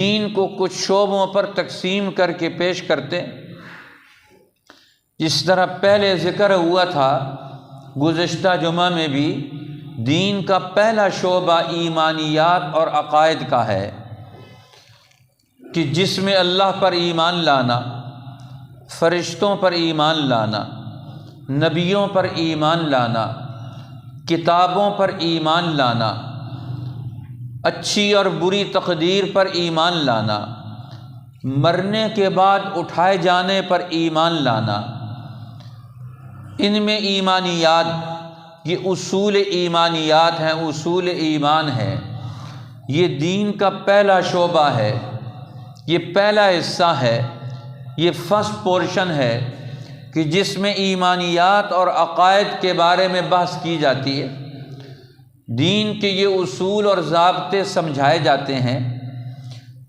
دین کو کچھ شعبوں پر تقسیم کر کے پیش کرتے، جس طرح پہلے ذکر ہوا تھا گزشتہ جمعہ میں بھی، دین کا پہلا شعبہ ایمانیات اور عقائد کا ہے کہ جس میں اللہ پر ایمان لانا، فرشتوں پر ایمان لانا، نبیوں پر ایمان لانا، کتابوں پر ایمان لانا، اچھی اور بری تقدیر پر ایمان لانا، مرنے کے بعد اٹھائے جانے پر ایمان لانا، ان میں ایمانیات، یہ اصول ایمانیات ہیں، اصول ایمان ہے، یہ دین کا پہلا شعبہ ہے، یہ پہلا حصہ ہے، یہ فرسٹ پورشن ہے کہ جس میں ایمانیات اور عقائد کے بارے میں بحث کی جاتی ہے، دین کے یہ اصول اور ضابطے سمجھائے جاتے ہیں